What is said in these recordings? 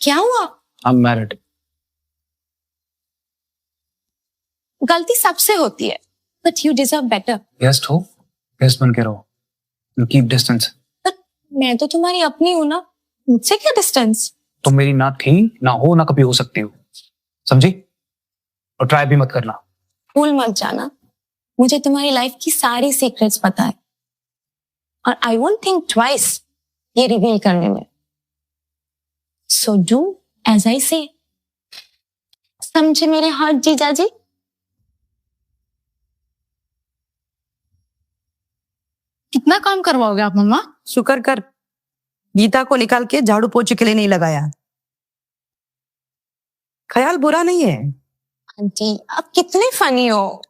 क्या हुआ? I'm married. गलती सबसे होती है, but you deserve better. Guest हो, guest बन के रहो. You keep distance. पर मैं तो तुम्हारी अपनी हूँ ना, मुझसे क्या डिस्टेंस? तुम मेरी ना थी, ना हो, ना कभी हो सकती हो, समझी? और ट्राई भी मत करना. भूल मत जाना, मुझे तुम्हारी लाइफ की सारी सीक्रेट्स पता है और I won't think twice ये रिवील करने में. So do as I say. समझे मेरे हार्ट जीजा जी? कितना काम करवाओगे आप मम्मा? शुक्र कर गीता को निकाल के झाड़ू पोछे के लिए नहीं लगाया. ख्याल बुरा नहीं है. आंटी आप कितने फनी हो.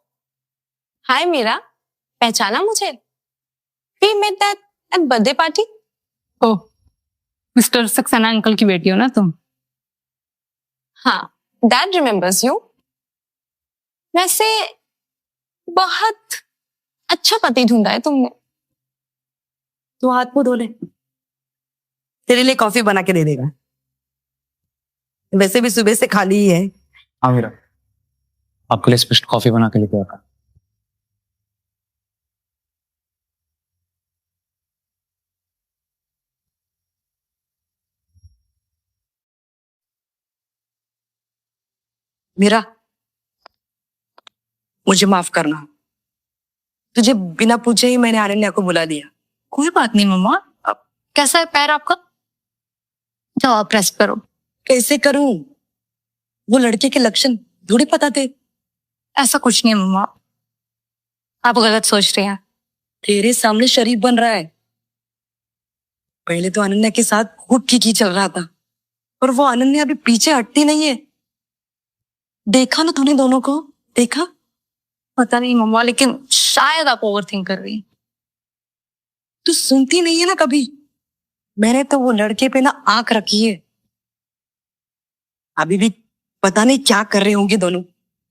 हाय मीरा, पहचाना मुझे? We met at birthday party. Oh, mister Saxena uncle की बेटी हो ना तुम? हाँ, Dad remembers you. वैसे बहुत अच्छा पति ढूंढा है तुमने. तो हाथ मुंह धो ले, तेरे लिए कॉफी बना के दे देगा. वैसे भी सुबह से खाली ही है. हाँ मीरा, आपके लिए स्पेशल कॉफी बना के लेके आया. मीरा, मुझे माफ करना. तुझे बिना पूछे ही मैंने अनन्या को बुला दिया. कोई बात नहीं मम्मा. अब कैसा है पैर आपका? जाओ आप रेस्ट करो. कैसे करूं? वो लड़के के लक्षण थोड़ी पता थे. ऐसा कुछ नहीं है मम्मा, आप गलत सोच रही हैं. तेरे सामने शरीफ बन रहा है. पहले तो अनन्या के साथ खूब की चल रहा था, और वो अनन्या अभी पीछे हटती नहीं है. देखा ना तूने दोनों को? देखा? पता नहीं मम्मा, लेकिन शायद आप ओवरथिंक कर रही हैं. तू सुनती नहीं है ना कभी. मैंने तो वो लड़के पे ना आंख रखी है. अभी भी पता नहीं क्या कर रहे होंगे दोनों.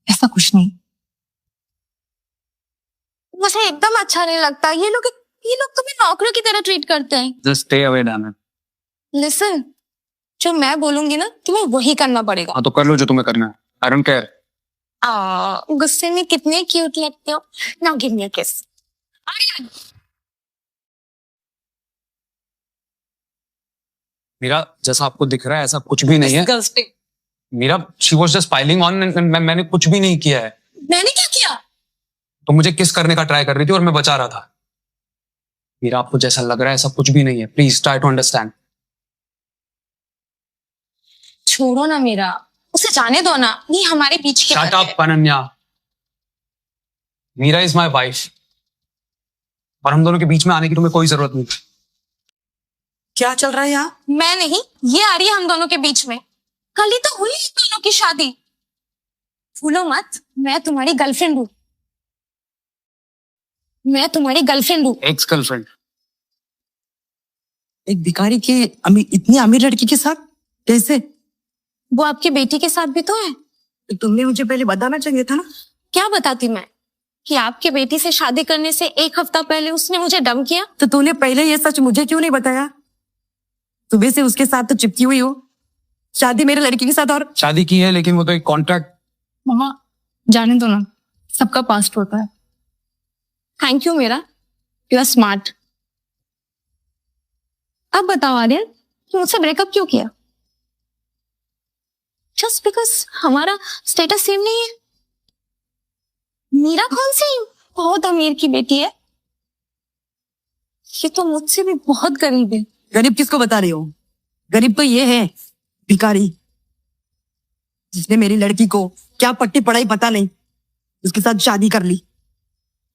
ऐसा कुछ नहीं. मुझे एकदम अच्छा नहीं लगता. ये लोग तुम्हें नौकरों की तरह ट्रीट करते हैं. Just stay away, damn it. Listen, जो मैं बोलूंगी ना तुम्हें वही करना पड़ेगा. हाँ तो कर लो जो तुम्हें करना है. I don't care. गुस्से में कितने क्यूट लगते हो. Now give me a kiss. Aryan. Meera, जैसा आपको दिख रहा है ऐसा कुछ भी नहीं है. Disgusting. Meera, she was just piling on and मैंने कुछ भी नहीं किया है. मैंने क्या किया? तो मुझे किस करने का ट्राई कर रही थी और मैं बचा रहा था. मीरा, आपको जैसा लग रहा है ऐसा कुछ भी नहीं है. Please try to understand. छोड़ो ना मीरा, उसे जाने दो ना. ये हमारे बीच की Shut बात है. up, Ananya. Meera is my wife और हम दोनों के बीच में आने की तुम्हें कोई जरूरत नहीं. क्या चल रहा है यहाँ? मैं नहीं, ये आ रही है हम दोनों के बीच में. कल ही तो हुई इन दोनों की शादी. भूलो मत, मैं तुम्हारी गर्लफ्रेंड हूँ. मैं तुम्हारी गर्लफ्रेंड हूँ. Ex girlfriend. एक भिखारी की इतनी अमीर लड़की के साथ कैसे? वो आपकी बेटी के साथ भी तो है. तो तुमने मुझे पहले बताना चाहिए था ना. क्या बताती मैं कि आपकी बेटी से शादी करने से एक हफ्ता पहले उसने मुझे डम किया. तो तूने पहले ये सच मुझे क्यों नहीं बताया? सुबह से उसके साथ तो चिपकी हुई हो. शादी मेरे लड़की के साथ. और शादी की है लेकिन वो तो एक कॉन्ट्रैक्ट. मम्मा जाने दो ना, सबका पास्ट होता है. Thank you Meera, you are smart. अब बताओ आर्यन, तुम मुझसे ब्रेकअप क्यों किया? जस्ट बिकॉज हमारा स्टेटस सेम नहीं है. मीरा कौन सी बहुत अमीर की बेटी है. ये तो मुझसे भी बहुत गरीब है. गरीब किसको बता रही हो? गरीब तो ये है भिखारी जिसने मेरी लड़की को क्या पट्टी पढ़ाई पता नहीं उसके साथ शादी कर ली.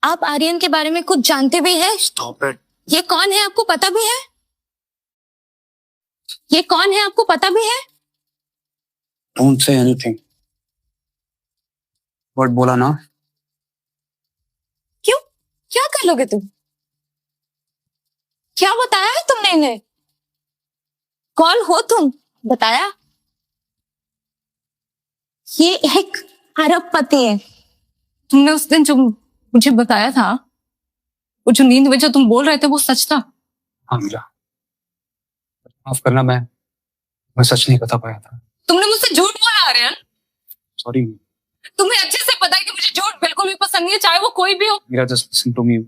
आप आर्यन के बारे में कुछ जानते भी हैं? Stop it. ये कौन है आपको पता भी है? ये कौन है आपको पता भी है? Don't say anything. What बोला ना? क्यों? क्या कर लोगे तुम? क्या बताया है तुमने इन्हें? कौन हो तुम? बताया? ये एक अरबपति है. तुमने उस दिन जो मुझे बताया था, वो जो नींद में जो तुम बोल रहे थे वो सच था. हाँ मीरा, माफ करना. मैं मैं सच नहीं बता पाया था। तुमने मुझसे झूठ बोला आर्यन। सॉरी। तुम्हें अच्छे से पता है कि मुझे झूठ बिल्कुल भी पसंद नहीं है, चाहे वो कोई भी हो। Meera just listen to me.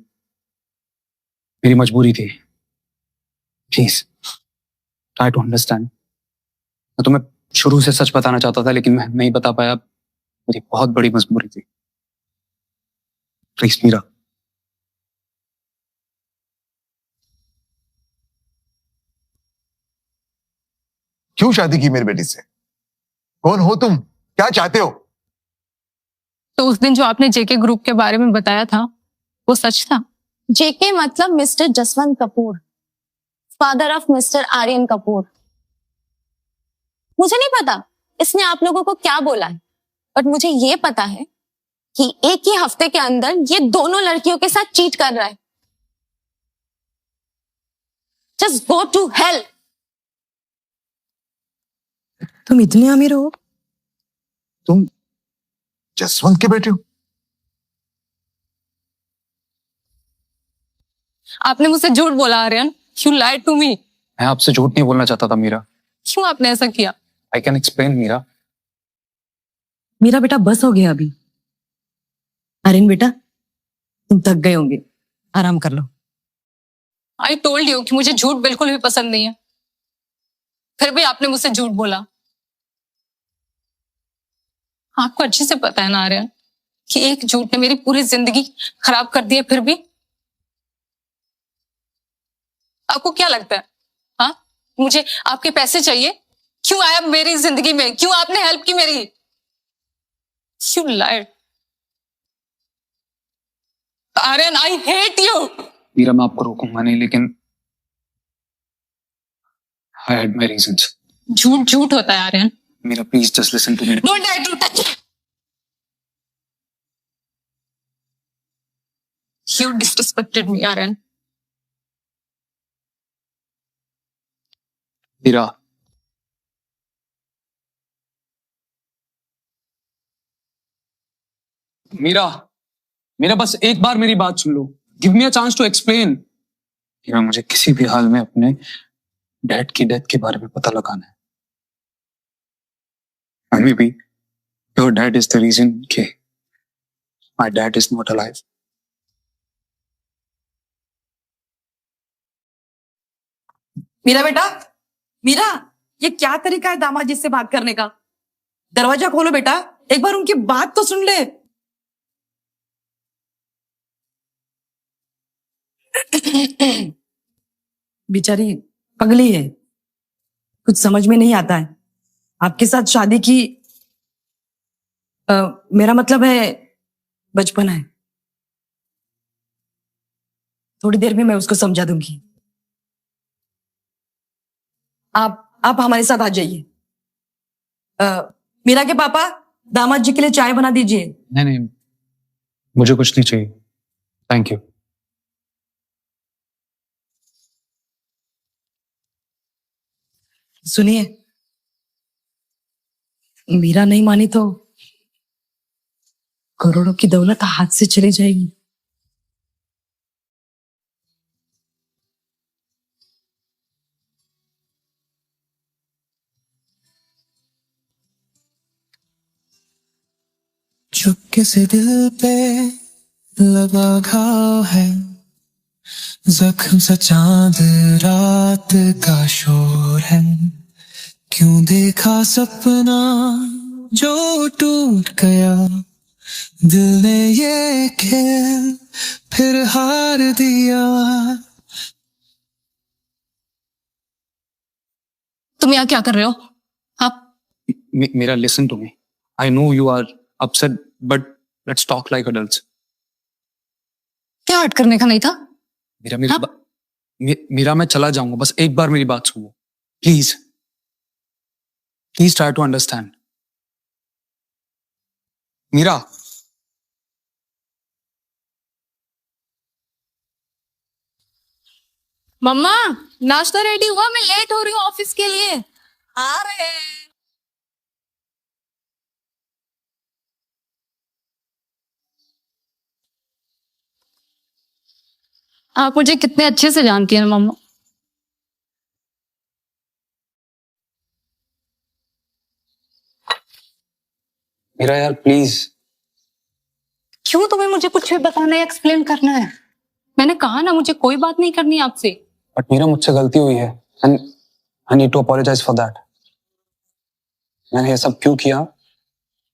मेरी मजबूरी थी, प्लीज ट्राई टू अंडरस्टैंड। मैं तुम्हें शुरू से सच बताना चाहता था लेकिन मैं नहीं बता पाया, मेरी बहुत बड़ी मजबूरी थी। प्लीज मीरा। क्यों शादी की मेरी बेटी से? कौन हो तुम? क्या चाहते हो? तो उस दिन जो आपने जेके ग्रुप के बारे में बताया था वो सच था? जेके मतलब mister Jaswant Kapoor, father of mister Aryan Kapoor. मुझे नहीं पता इसने आप लोगों को क्या बोला है, बट मुझे ये पता है कि एक ही हफ्ते के अंदर ये दोनों लड़कियों के साथ चीट कर रहा है। Just go to hell. तुम इतने अमीर हो? तुम जसवंत के बेटे हो? आपने मुझसे झूठ बोला Aryan. You lied to me. मैं आपसे झूठ नहीं बोलना चाहता था मीरा। क्यों आपने ऐसा किया? I can explain Meera. मेरा बेटा बस हो गया अभी। आर्यन बेटा, तुम थक गए होंगे, आराम कर लो। आई टोल्ड यू कि मुझे झूठ बिल्कुल भी पसंद नहीं है, फिर भी आपने मुझसे झूठ बोला। आपको अच्छे से पता है ना आर्यन कि एक झूठ ने मेरी पूरी जिंदगी खराब कर दी है, फिर भी आपको क्या लगता है? हाँ, मुझे आपके पैसे चाहिए? क्यों आए आप मेरी जिंदगी में? क्यों आपने हेल्प की मेरी? You lied. Aryan, I hate you. Meera मैं आपको रोकूंगा नहीं लेकिन आई हैड माय रीजंस। झूठ झूठ होता है Aryan. Meera please just listen to me. Don't try to touch. You disrespected me, Aaron. Meera Meera Meera बस एक बार मेरी बात सुन लो। Give me a chance to explain. Meera मुझे किसी भी हाल में अपने डैड की डेथ के बारे में पता लगाना है। Maybe your dad is the reason कि my dad is not alive. Meera बेटा, मीरा, ये क्या तरीका है दामाद जी से बात करने का? दरवाजा खोलो बेटा, एक बार उनकी बात तो सुन ले। बेचारी पगली है, कुछ समझ में नहीं आता है। आपके साथ शादी की मेरा मतलब है बचपन है। थोड़ी देर में मैं उसको समझा दूंगी। आप हमारे साथ आ जाइए। मीरा के पापा, दामाद जी के लिए चाय बना दीजिए। नहीं नहीं, मुझे कुछ नहीं चाहिए, थैंक यू। सुनिए, मीरा नहीं मानी तो करोड़ों की दौलत हाथ से चली जाएगी। चुपके से दिल पे लगा घाव है, जख्म सा चांद रात का शोर है। क्यों देखा सपना जो टूट गया, दिल ने ये खेल फिर हार दिया। तुम यहाँ क्या कर रहे हो? आप मेरा listen to me. I know you are upset but let's talk like adults. क्या हट करने का नहीं था? मीरा मीरा मैं चला जाऊंगा, बस एक बार मेरी बात सुनो please. Please try to understand. Meera मम्मा, नाश्ता रेडी हुआ? मैं लेट हो रही हूँ ऑफिस के लिए। आ रहे हैं। आप मुझे कितने अच्छे से जानती हैं मम्मा। मीरा यार प्लीज। क्यों तुम्हें मुझे कुछ भी बताना है, एक्सप्लेन करना है? मैंने कहा ना मुझे कोई बात नहीं करनी आपसे। बट मीरा मुझसे गलती हुई है and I need to apologize for that. मैंने ये सब क्यों किया,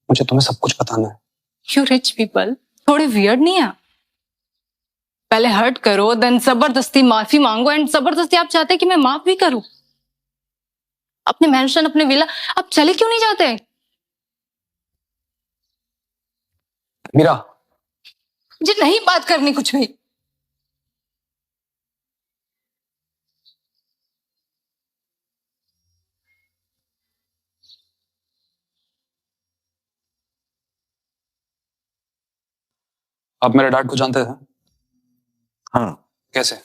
मुझे तुम्हें सब कुछ बताना है। यू रिच पीपल थोड़े वियर्ड नहीं है? पहले हर्ट करो, देन जबरदस्ती माफी मांगो, एंड जबरदस्ती आप चाहते हैं कि मैं माफ भी करूं। अपने मेंशन, अपने विला, आप चले क्यों नहीं जाते? मीरा मुझे नहीं बात करनी कुछ भी। आप मेरे डैड को जानते थे? हाँ, कैसे?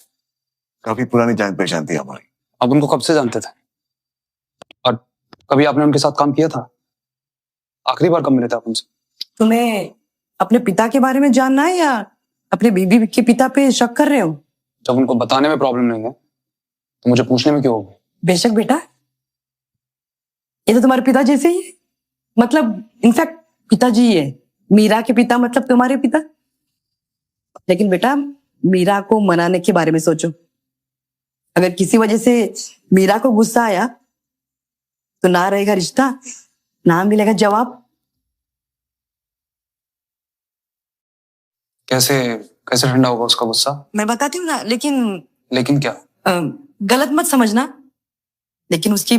काफी पुरानी जान पहचान थी हमारी। आप उनको कब से जानते थे? और कभी आपने उनके साथ काम किया था? आखिरी बार कब मिले थे आप उनसे? तुम्हें अपने पिता के बारे में जानना है या अपने बीबी के पिता पे शक कर रहे हो? जब उनको बताने में प्रॉब्लम नहीं है तो मुझे पूछने में क्यों होगी? बेशक बेटा, ये तो तुम्हारे पिता जैसे ही है। मतलब इनफैक्ट पिताजी ही है। मीरा के पिता मतलब तुम्हारे पिता। लेकिन बेटा, मीरा को मनाने के बारे में सोचो। अगर किसी वजह से मीरा को गुस्सा आया तो ना रहेगा रिश्ता, ना मिलेगा जवाब। कैसे कैसे ठंडा होगा उसका गुस्सा? मैं बताती हूँ ना, लेकिन क्या? गलत मत समझना, लेकिन उसकी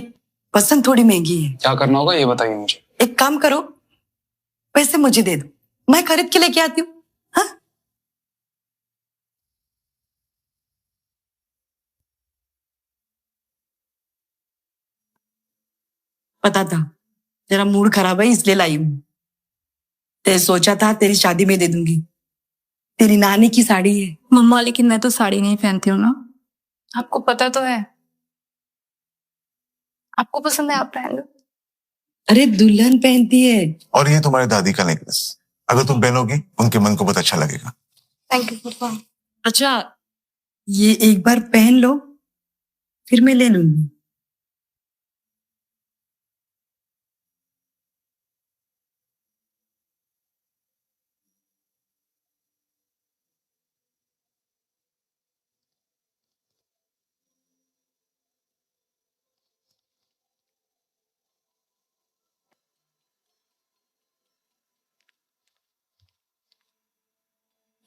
पसंद थोड़ी महंगी है। क्या करना होगा ये बताइए मुझे। एक काम करो, पैसे मुझे दे दो, मैं खरीद के लेके आती हूँ। हाँ, पता था तेरा मूड खराब है इसलिए लाई हूँ। ते सोचा था तेरी शादी में दे दूंगी। तेरी नानी की साड़ी है। मम्मा लेकिन मैं तो साड़ी नहीं पहनती हूँ ना, आपको पता तो है। आपको पसंद है आप पहन लो। अरे दुल्हन पहनती है। और ये तुम्हारी दादी का नेकलेस, अगर तुम पहनोगी उनके मन को बहुत अच्छा लगेगा। थैंक यू पापा। अच्छा, ये एक बार पहन लो, फिर मैं ले लूंगी।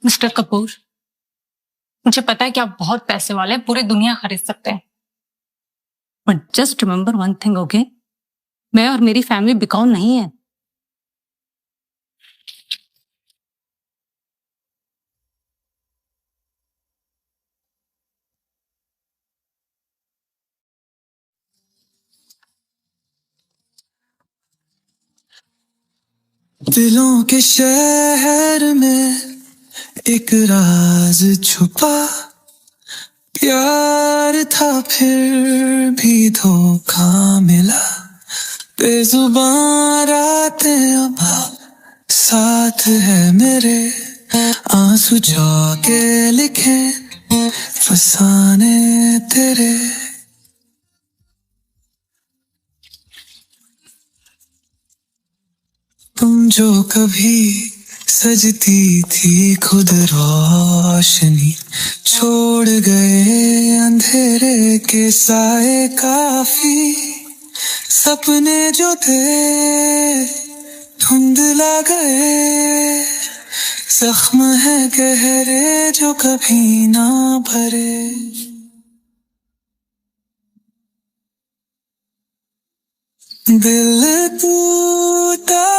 मिस्टर कपूर, मुझे पता है कि आप बहुत पैसे वाले हैं, पूरी दुनिया खरीद सकते हैं, but just remember one thing, okay? मैं और मेरी फैमिली बिकाऊ नहीं है। दिलों के शहर में एक राज छुपा, प्यार था फिर भी धोखा मिला। बेजुबान रातें अब साथ है मेरे, आंसू जाके लिखे फसाने तेरे। तुम जो कभी सजती थी खुद रोशनी, छोड़ गए अंधेरे के साए काफी। सपने जो थे धुंधला गए, जख्म है गहरे जो कभी ना भरे। दिल टूटा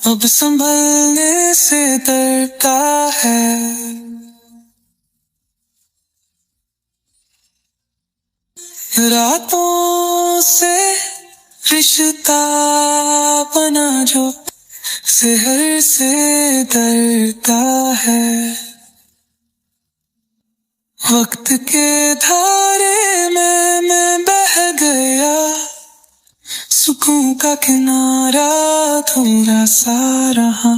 अब संभलने से डरता है। रातों से रिश्ता बना जो शहर से डरता है। वक्त के धारे में मैं बह गया, सुकून का किनारा थोड़ा सा रहा।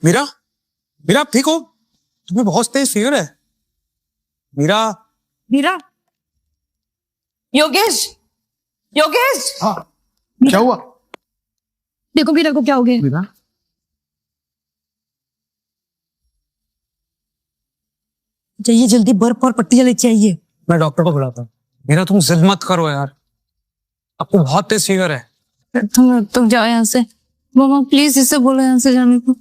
मीरा, मीरा आप ठीक हो? तुम्हें बहुत तेज फीवर है। मीरा। मीरा, योगेश, योगेश, हाँ, क्या हुआ? देखो मीरा को क्या हो गया। मीरा, चाहिए जल्दी बर्फ और पट्टी जल्दी चाहिए। मैं डॉक्टर को बुलाता हूँ। मीरा तुम जिद मत करो यार, आपको बहुत तेज फीवर है। तुम जाओ यहाँ से। मामा प्लीज इसे बोलो यहाँ से जाने को।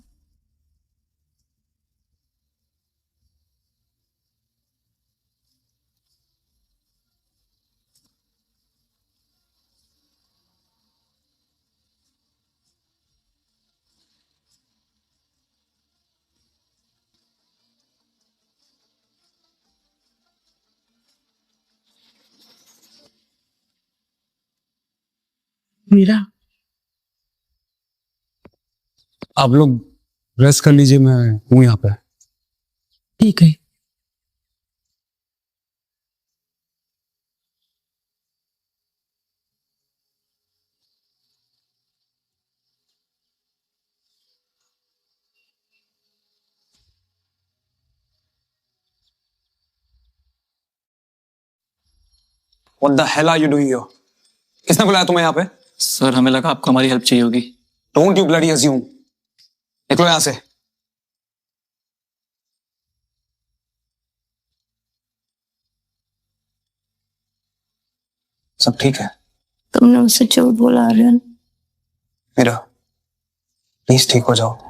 मीरा, आप लोग रेस्ट कर लीजिए, मैं हूँ यहाँ पे। ठीक है। What the hell are you doing here? किसने बुलाया तुम्हें यहाँ पे? सर हमें लगा आपको हमारी हेल्प चाहिए होगी। Don't you bloody assume। निकलो यहाँ से। सब ठीक है? तुमने मुझसे झूठ बोला आर्यन। मीरा प्लीज ठीक हो जाओ।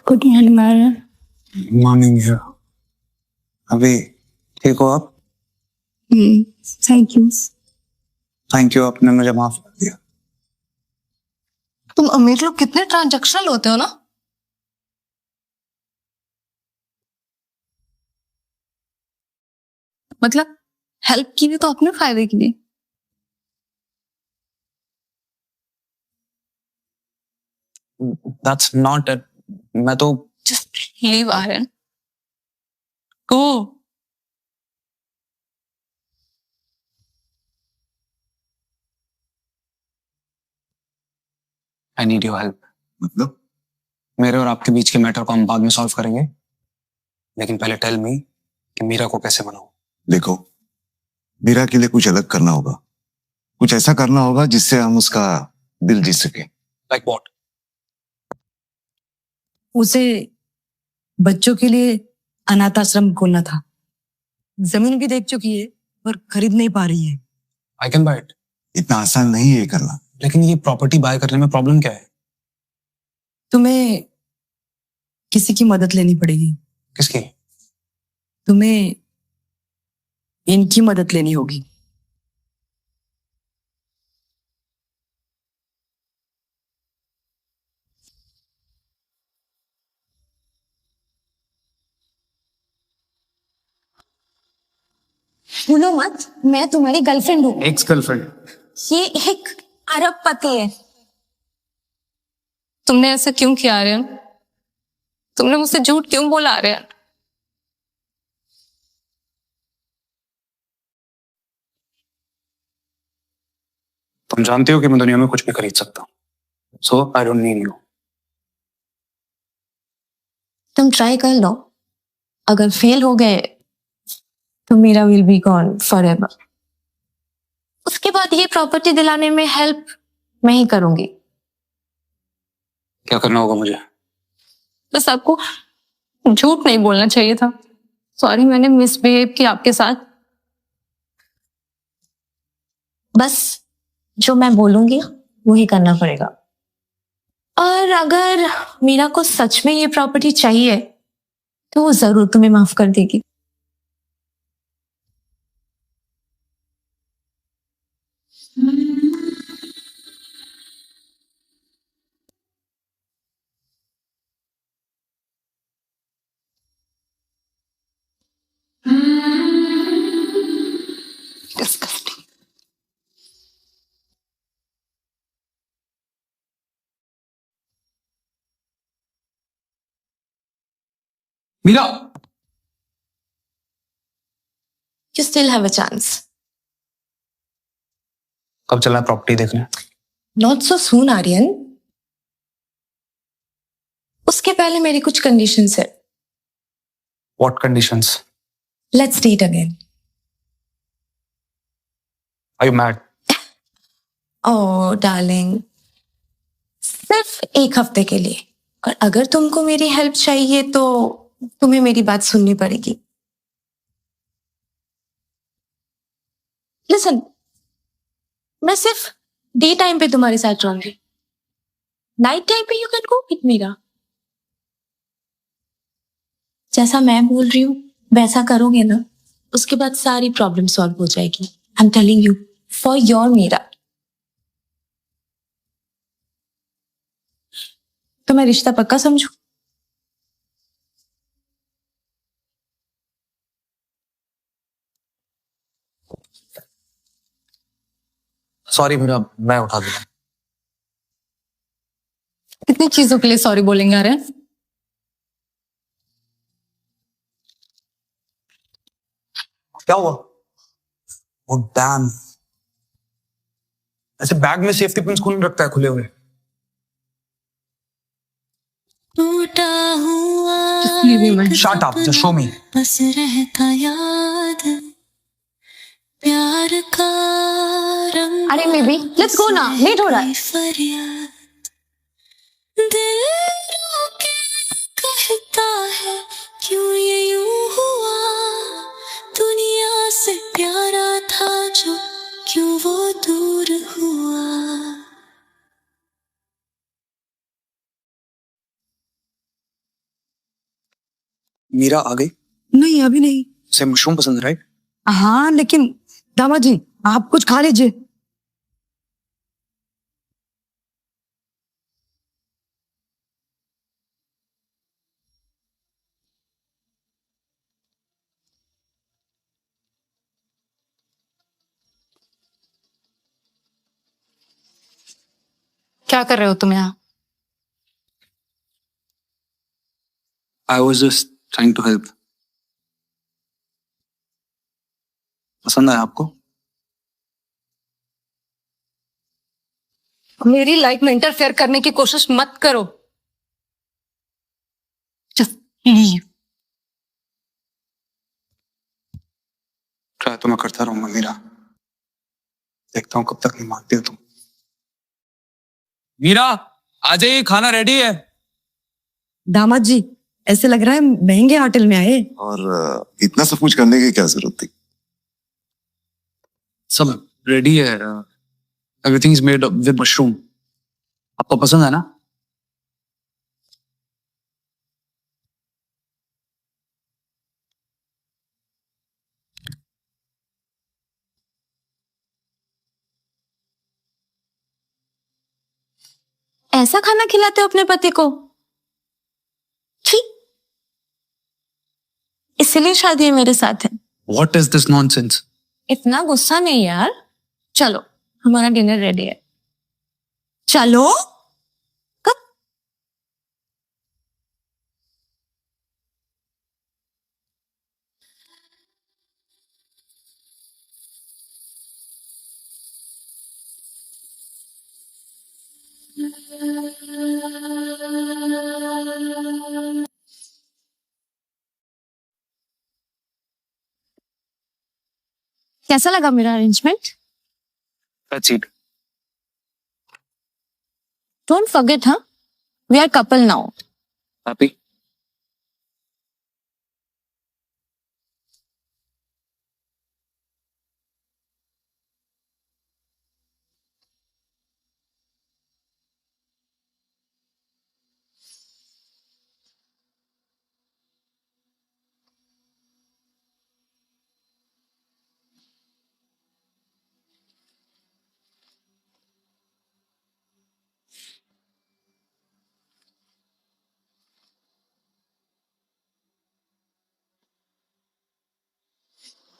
Good morning Aryan. Morning Meera, अभी ठीक हो आप? Thank you. थैंक यू, आपने मुझे माफ कर दिया। तुम अमीर लोग कितने ट्रांजैक्शनल होते हो ना। मतलब हेल्प की भी तो अपने फायदे के लिए। That's not it। मैं तो just leave Aryan, go. I need your help. मतलब? मेरे और आपके बीच के मैटर को हम बाद में सॉल्व करेंगे, लेकिन पहले टेल मी कि मीरा को कैसे मनाऊं। देखो, मीरा के लिए कुछ अलग करना होगा, कुछ ऐसा करना होगा जिससे हम उसका दिल जीत सके। Like what? उसे बच्चों के लिए अनाथ आश्रम खोलना था। जमीन भी देख चुकी है पर खरीद नहीं पा रही है। I can buy it. इतना आसान नहीं है ये करना। लेकिन ये प्रॉपर्टी बाय करने में प्रॉब्लम क्या है? तुम्हें किसी की मदद लेनी पड़ेगी। किसकी? तुम्हें इनकी मदद लेनी होगी। भूलो मत, मैं तुम्हारी गर्लफ्रेंड हूँ। Ex girlfriend. ये एक अरबपति है। तुमने ऐसा क्यों किया आर्यन? तुमने मुझसे झूठ क्यों बोला आर्यन? तुम जानते हो कि मैं दुनिया में कुछ भी खरीद सकता हूँ, so I don't need you. तुम ट्राई कर लो, अगर फेल हो गए तो Meera will be gone forever. उसके बाद ये प्रॉपर्टी दिलाने में हेल्प मैं ही करूंगी। क्या करना होगा मुझे? बस आपको झूठ नहीं बोलना चाहिए था। सॉरी, मैंने मिसबिहेव किया आपके साथ। बस जो मैं बोलूंगी वही करना पड़ेगा। और अगर मीरा को सच में ये प्रॉपर्टी चाहिए तो वो जरूर तुम्हें माफ कर देगी। Disgusting. Meera, You still have a chance. कब चलना है प्रॉपर्टी देखने? Not so soon, Aryan. उसके पहले मेरी कुछ कंडीशंस है. What conditions? Let's date again. Are you mad? Oh, darling. सिर्फ एक हफ्ते के लिए. और अगर तुमको मेरी हेल्प चाहिए तो तुम्हें मेरी बात सुननी पड़ेगी. Listen, मैं सिर्फ डे टाइम पे तुम्हारे साथ रहूंगी. नाइट टाइम पे you can go with Meera. जैसा मैं बोल रही हूँ वैसा करोगे ना, उसके बाद सारी प्रॉब्लम सॉल्व हो जाएगी. I am telling you, for your Meera. तो मैं रिश्ता पक्का समझू? सॉरी मीरा, मैं उठा दूंगा. कितनी चीजों के लिए सॉरी बोलेंगे आर्यन? क्या हुआ? ओ डैम, ऐसे बैग में सेफ्टी पिन कौन रखता है खुले हुए? Just leave me, man. Shut up, just show me. बस रहता याद प्यार का रंग अरे बेबी, लेट्स गो ना, लेट हो रहा है. फरियाद दिल रो के कहता है क्यों ये यूं हुआ दुनिया से प्यारा था जो क्यों वो दूर हुआ. मीरा आ गई? नहीं अभी नहीं. उसे मशरूम पसंद है, राइट? हाँ लेकिन दामाद जी आप कुछ खा लीजिए. क्या कर रहे हो तुम यहाँ? I was just trying to help. पसंद आया आपको? मेरी लाइफ में इंटरफेयर करने की कोशिश मत करो. Just leave. ट्राई तो मैं करता रहूंगा मीरा. देखता हूँ कब तक नहीं मानती हो तुम. मीरा आ जाइए, खाना रेडी है. दामाद जी ऐसे लग रहा है महंगे होटल में आए. और इतना सब कुछ करने की क्या जरूरत थी? सब रेडी है. Everything is made with mushroom. आपको पसंद है ना? ऐसा खाना खिलाते हो अपने पति को? छी, इसलिए शादी मेरे साथ है. What is this nonsense? इतना गुस्सा नहीं यार. चलो हमारा डिनर रेडी है. चलो. कब? कैसा लगा मेरा arrangement? That's it. Don't forget, huh? We are couple now. Happy?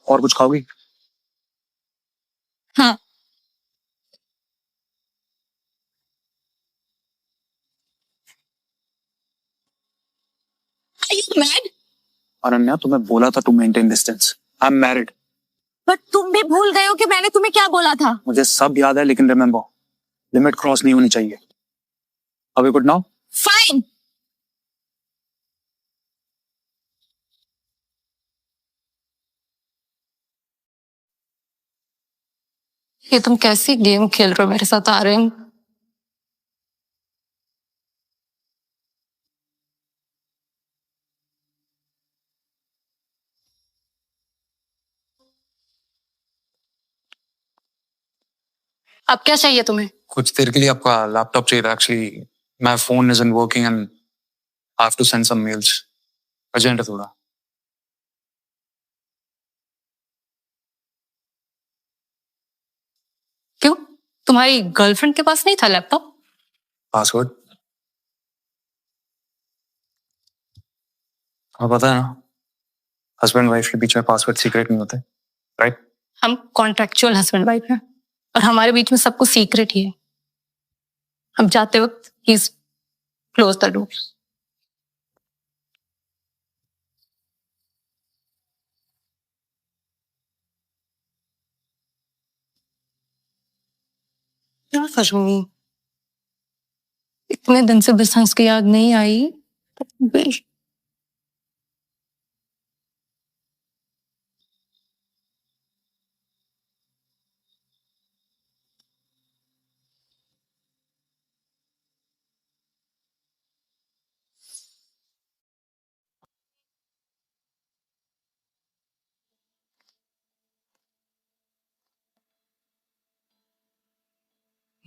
और कुछ खाओगी? हाँ. Are you mad? अनन्या, तुम्हें बोला था to maintain distance. I am married. But तुम भी भूल गए हो कि मैंने तुम्हें क्या बोला था। मुझे सब याद है, लेकिन रिमेंबर, लिमिट क्रॉस नहीं होनी चाहिए। Are we good now? Fine. ये तुम कैसी गेम खेल रहे हो मेरे साथ आर्यन? अब क्या चाहिए तुम्हें? कुछ देर के लिए आपका लैपटॉप चाहिए था। Actually my phone isn't working and I have to send some mails. Urgent है थोड़ा। क्यों, तुम्हारी गर्लफ्रेंड के पास नहीं था लैपटॉप? पासवर्ड और पता है ना, हस्बैंड वाइफ के बीच में पासवर्ड सीक्रेट नहीं होते, राइट? हम कॉन्ट्रेक्चुअल हस्बैंड वाइफ हैं और हमारे बीच में सब कुछ सीक्रेट ही है। हम जाते वक्त प्लीज क्लोज द डोर। क्या करूंगी, इतने दिन से बस हंस की याद नहीं आई तो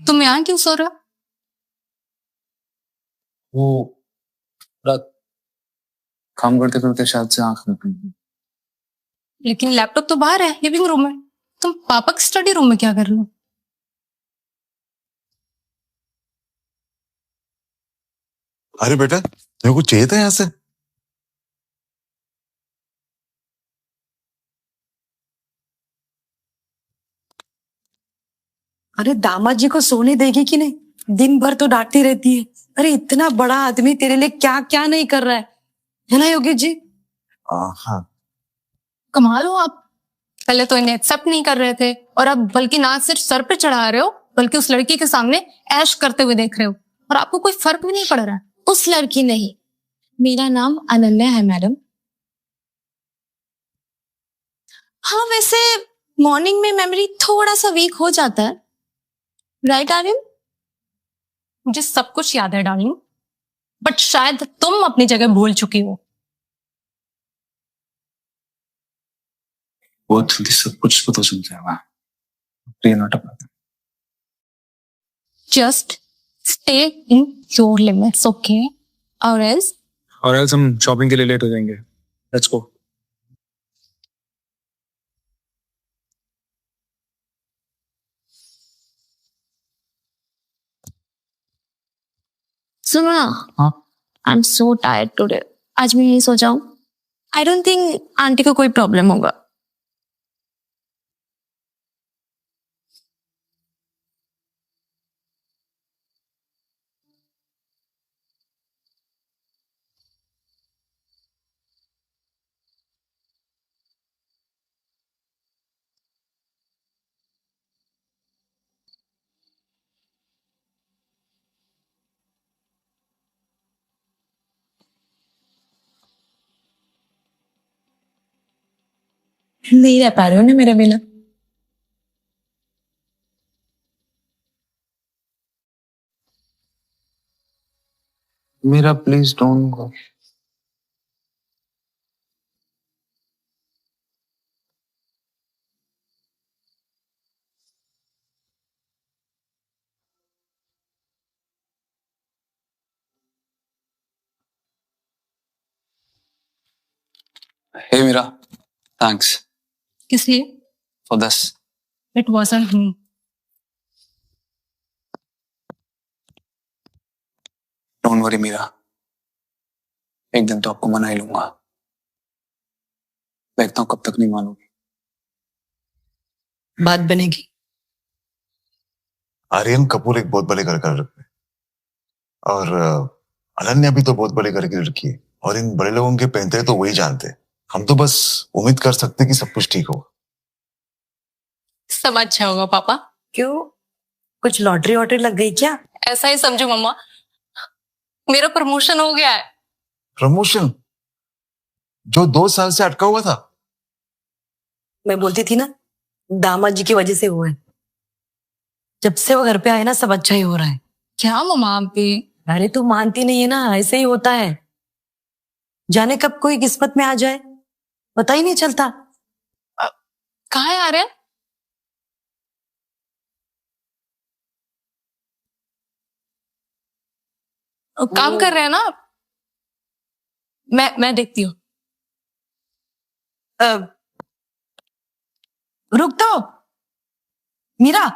तुम यहाँ क्यों सो रहे हो? वो रात काम करते करते शायद से आंख लग गई। लेकिन लैपटॉप तो बाहर है, लिविंग रूम में। तुम पापा के स्टडी रूम में क्या कर रहे हो? अरे बेटा, तुम्हें कुछ चाहिए था यहाँ से? अरे दामाद जी को सोने देगी कि नहीं? दिन भर तो डांटती रहती है। अरे इतना बड़ा आदमी तेरे लिए क्या क्या नहीं कर रहा है ना योगेश जी? हाँ। कमाल हो आप, पहले तो इन्हें एक्सेप्ट नहीं कर रहे थे और अब बल्कि ना सिर्फ सर पे चढ़ा रहे हो बल्कि उस लड़की के सामने ऐश करते हुए देख रहे हो और आपको कोई फर्क भी नहीं पड़ रहा है। उस लड़की नहीं, मेरा नाम अनन्या है मैडम। हाँ, वैसे मॉर्निंग में मेमोरी थोड़ा सा वीक हो जाता है, राइट आर्यन? मुझे सब कुछ याद है डार्लिंग, बट शायद तुम अपनी जगह भूल चुकी हो। बहुत जल्दी सब कुछ पता चल जाएगा। प्रिय नाटक। Just stay in your limits, okay? और एल्स हम शॉपिंग के लिए लेट हो जाएंगे। Let's go. सुनो ना, हाँ? I am so tired today. आज मैं यही सोचा हूँ, आई डोंट थिंक आंटी को कोई प्रॉब्लम होगा। नहीं रह पा रहे हो ना मेरे बिना? मेरा please don't go. Hey Meera, thanks किस लिए? For this. It wasn't me. Don't worry Meera, एक दिन तो आपको मना ही लूंगा। देखता हूं कब तक नहीं मानोगी। बात बनेगी। आर्यन कपूर एक बहुत बड़े घर का लड़का है और अनन्या भी तो बहुत बड़े घर की लड़की है और इन बड़े लोगों के पैंतरे तो वही जानते हैं। हम तो बस उम्मीद कर सकते हैं कि सब कुछ ठीक होगा। सब अच्छा होगा पापा। क्यों, कुछ लॉटरी वॉटरी लग गई क्या? ऐसा ही समझो मम्मा, मेरा प्रमोशन हो गया है। प्रमोशन जो 2 साल से अटका हुआ था? मैं बोलती थी ना, दामाद जी की वजह से हुआ है। जब से वो घर पे आए ना, सब अच्छा ही हो रहा है। क्या मम्मा आप भी? अरे तू मानती नहीं है ना, ऐसे ही होता है। जाने कब कोई किस्मत में आ जाए, पता ही नहीं चलता। कहाँ है आर्यन? काम कर रहे हैं ना? मैं देखती हूँ। रुक तो मीरा।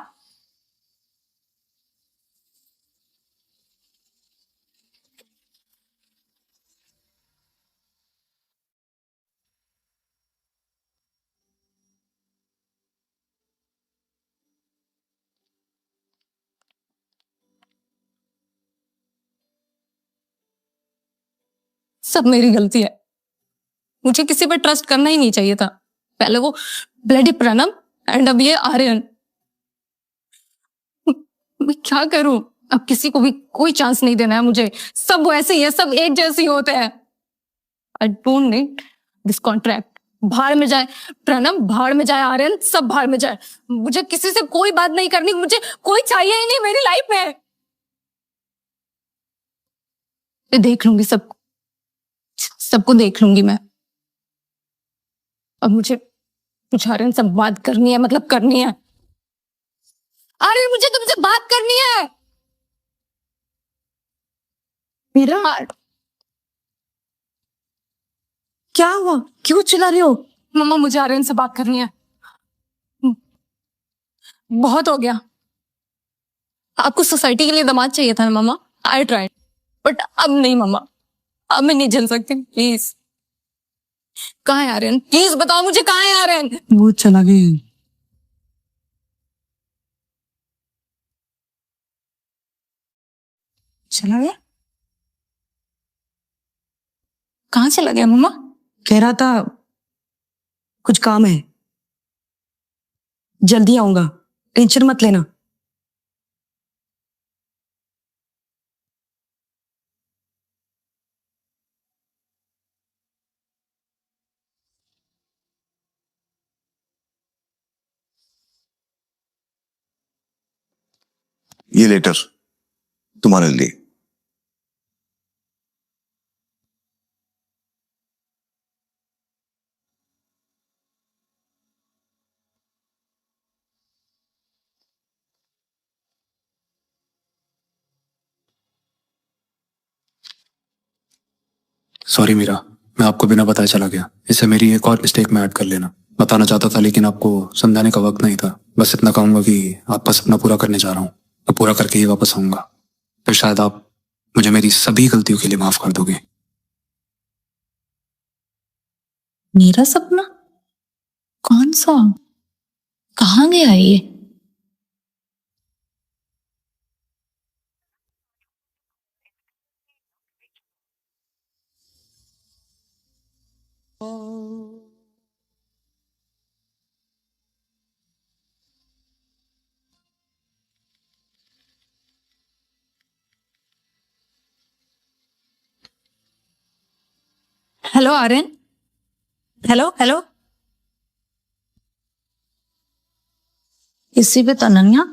सब मेरी गलती है। मुझे किसी पर ट्रस्ट करना ही नहीं चाहिए था। पहले वो ब्लडी प्रणब एंड अब ये आर्यन। मैं क्या करूं? अब किसी को भी कोई चांस नहीं देना है मुझे। सब वो ऐसे ही है, सब एक जैसे ही होते हैं। आई डोंट नीड दिस कॉन्ट्रैक्ट। भाड़ में जाए प्रणब, भाड़ में जाए आर्यन, सब भाड़ में जाए। मुझे किसी से कोई बात नहीं करनी, मुझे कोई चाहिए ही नहीं मेरी लाइफ में। मैं देख लूंगी सबको, सबको देख लूंगी मैं। अब मुझे आर्यन से बात करनी है, मतलब करनी है। आर्यन मुझे तुमसे बात करनी है। मीरा, क्या हुआ, क्यों चिल्ला रही हो? मम्मा मुझे आर्यन से बात करनी है। बहुत हो गया। आपको सोसाइटी के लिए दामाद चाहिए था ना मम्मा? आई ट्राइड, बट अब नहीं मम्मा, अब मैं नहीं झेल सकती। प्लीज, कहाँ है आर्यन? प्लीज बताओ मुझे, कहाँ है आर्यन? वो चला गई। चला गया? कहाँ चला गया मम्मा? कह रहा था कुछ काम है, जल्दी आऊंगा, टेंशन मत लेना। ये लेटर तुम्हारे लिए। सॉरी मीरा, मैं आपको बिना बताए चला गया। इससे मेरी एक और मिस्टेक में ऐड कर लेना। बताना चाहता था लेकिन आपको समझाने का वक्त नहीं था। बस इतना कहूंगा कि आपका सपना पूरा करने जा रहा हूँ, मैं पूरा करके ही वापस आऊंगा। फिर शायद आप मुझे मेरी सभी गलतियों के लिए माफ कर दोगे। मेरा सपना? कौन सा? कहाँ गया ये? हेलो आर्यन। Hello hello. इसी पे तो अनन्या।